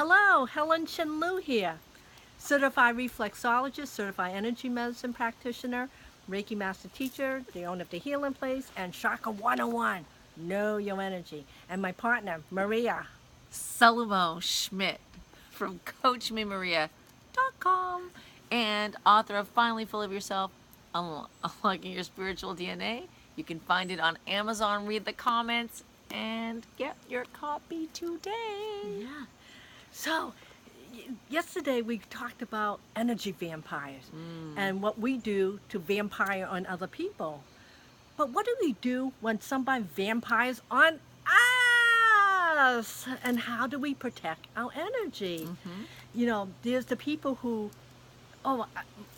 Hello, Helen here. Certified reflexologist, certified energy medicine practitioner, Reiki master teacher, the owner of the Healing Place, and Chakra 101. Know your energy. And my partner, Maria. Salomão-Schmidt from CoachMeMaria.com and author of Finally Full of Yourself, Unlocking Your Spiritual DNA. You can find it on Amazon. Read the comments and get your copy today. Yeah. So, yesterday we talked about energy vampires and what we do to vampire on other people. But what do we do when somebody vampires on us? And how do we protect our energy? You know, there's the people who,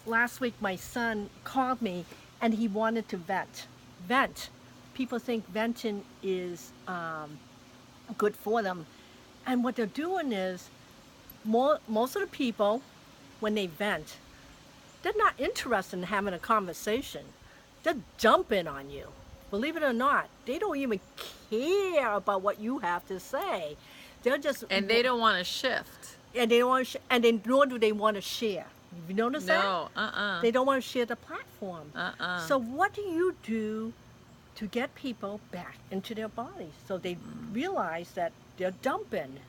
last week my son called me and he wanted to vent. Vent. People think venting is good for them. And what they're doing is, most of the people, when they vent, they're not interested in having a conversation. They're dumping on you. Believe it or not, they don't even care about what you have to say. They're just they don't want to shift. And they don't want to and they nor do they want to share. You notice that? No, They don't want to share the platform. Uh-uh. So what do you do to get people back into their bodies so they realize that they're dumping?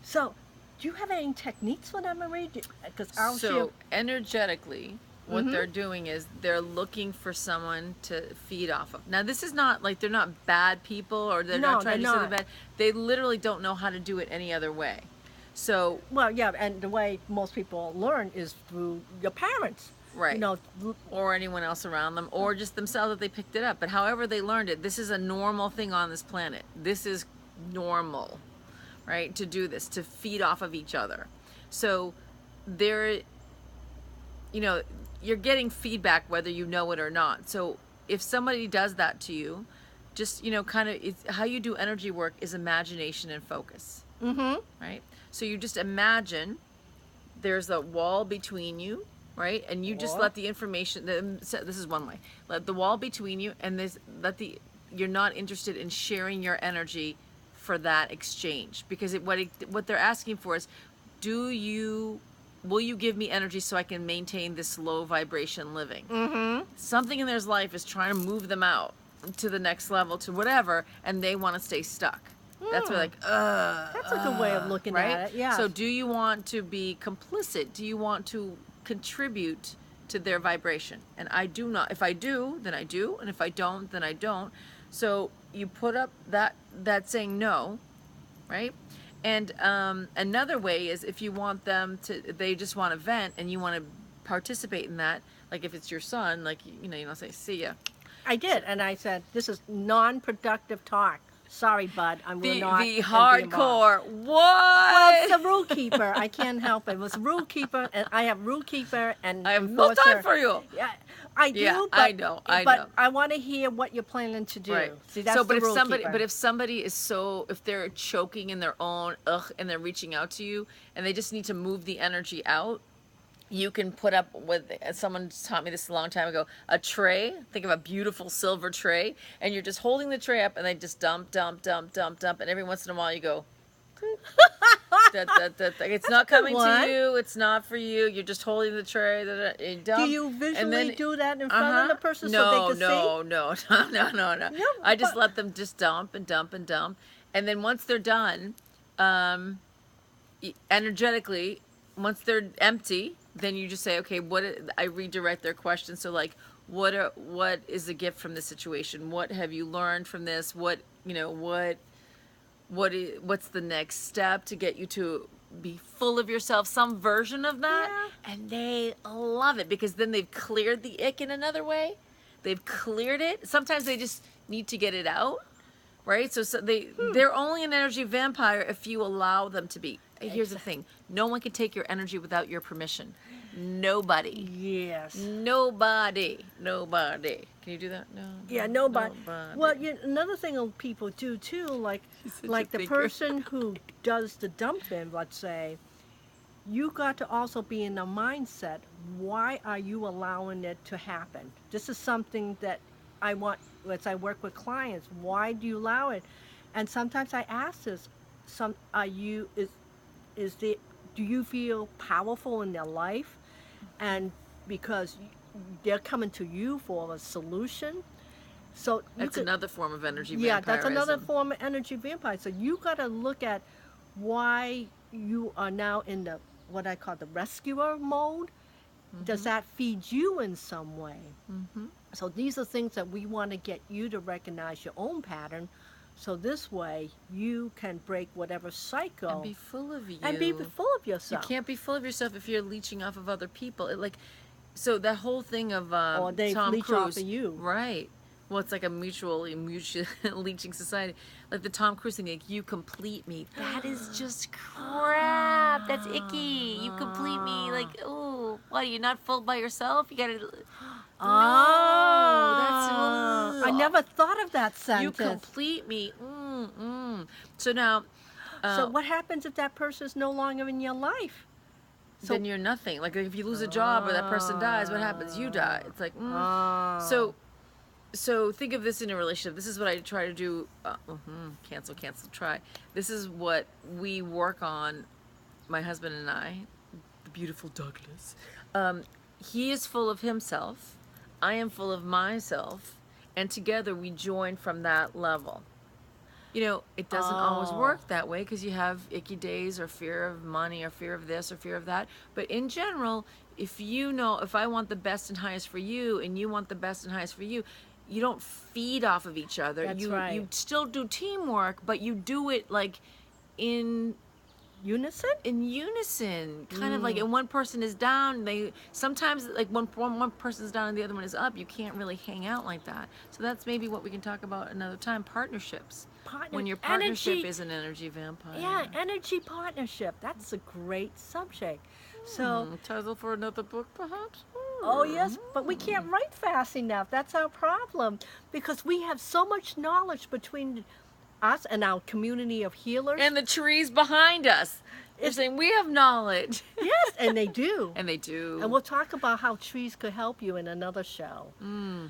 So, do you have any techniques for that, Marie? Because I'll share. Energetically, what they're doing is they're looking for someone to feed off of. Now, this is not like they're not bad people or they're not trying to say they're bad. They literally don't know how to do it any other way. So, Well, yeah, and the way most people learn is through your parents. right. You know, Or anyone else around them, or just themselves that they picked it up. But however they learned it, this is a normal thing on this planet. This is normal, right? To do this, to feed off of each other. So there, you're getting feedback whether you know it or not. So if somebody does that to you, just, it's how you do energy work is imagination and focus. Right? So you just imagine there's a wall between you, right? And you just let the information, this is one way, let the wall between you and you're not interested in sharing your energy for that exchange, because what they're asking for is, will you give me energy so I can maintain this low vibration living? Something in their life is trying to move them out to the next level, to whatever, and they want to stay stuck. That's where that's a good way of looking right? at it. Yeah. So do you want to be complicit? Do you want to contribute to their vibration? And I do not. If I do, then I do, and if I don't, then I don't. So you put up that saying no, right? And another way is if you want them to, they just want to vent and you want to participate in that. Like if it's your son, like, you don't say, see ya. I did, and I said, this is non-productive talk. Sorry, bud, I will not. The hardcore. What? Well, it's a rule keeper. I can't help it. It was rule keeper, and I have rule keeper and I have no time for you. Yeah, I do. Yeah, but, I know. But I want to hear what you're planning to do. Right. See, that's but the if rule somebody, keeper. but if somebody is if they're choking in their own and they're reaching out to you, and they just need to move the energy out, you can put up with, someone taught me this a long time ago, a tray. Think of a beautiful silver tray, and you're just holding the tray up, and they just dump, and every once in a while you go, it's not coming to you, it's not for you, you're just holding the tray, you dump, do you visually do that in front of the person so they can see? No. I just let them just dump, and then once they're done, energetically, once they're empty, then you just say, okay, I redirect their question. So like, what is the gift from this situation? What have you learned from this? What's the next step to get you to be full of yourself? Some version of that. Yeah. And they love it, because then they've cleared the ick in another way. They've cleared it. Sometimes they just need to get it out. Right? So they're only an energy vampire if you allow them to be. Here's the thing. No one can take your energy without your permission. Nobody. Yes. Nobody. Can you do that? No. Yeah, nobody. Well, another thing people do too, like the person who does the dumping, let's say, you got to also be in the mindset, why are you allowing it to happen? This is something that I want, as I work with clients, why do you allow it? And sometimes I ask this, do you feel powerful in their life? And because they're coming to you for a solution. So That's another form of energy yeah, vampirism. that's another form of energy vampire. So you got to look at why you are now in the what I call the rescuer mode. Does that feed you in some way? So these are things that we want to get you to recognize your own pattern, so this way you can break whatever cycle And be full of you. and be full of You yourself. can't be full of yourself if you're leeching off of other people. So that whole thing of Or they Tom leech Cruise, off of you. right? Well, it's like a mutual leeching society. Like the Tom Cruise thing, like, you complete me. That is just crap. That's icky. You complete me. Like, oh, what? Are you not full by yourself? You gotta. Oh, that's. I never thought of that You sentence. complete me. So now. So what happens if that person is no longer in your life? So Then you're nothing. Like if you lose a job or that person dies, what happens? You die. It's like, So think of this in a relationship. This is what I try to do. Cancel, try. This is what we work on, my husband and I, the beautiful Douglas. He is full of himself. I am full of myself. And together we join from that level. It doesn't always work that way because you have icky days or fear of money or fear of this or fear of that. But in general, if I want the best and highest for you and you want the best and highest for you, you don't feed off of each other. That's you right. you still do teamwork, but you do it like in unison? in unison, kind of like, and one person is down, sometimes like one person's down and the other one is up, you can't really hang out like that. So that's maybe what we can talk about another time. Partnerships. When your partnership is an energy vampire. Yeah, energy partnership. That's a great subject. So title for another book, perhaps? oh yes, but we can't write fast enough. That's our problem, because we have so much knowledge between us and our community of healers. And the trees behind us. They're saying we have knowledge. Yes, and they do. And they do. And we'll talk about how trees could help you in another show.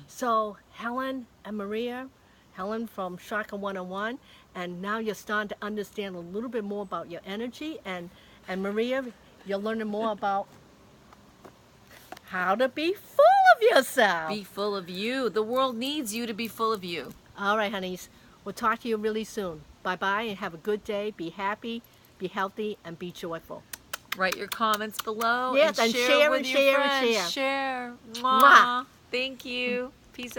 So Helen and Maria, Helen from Chakra 101, and now you're starting to understand a little bit more about your energy, and Maria, you're learning more about how to be full of yourself. Be full of you. The world needs you to be full of you. All right, honeys. We'll talk to you really soon. Bye-bye and have a good day. Be happy, be healthy, and be joyful. Write your comments below. Yes, and share with and your share and friends. share. Share. Mwah. Mwah. Thank you. Peace out.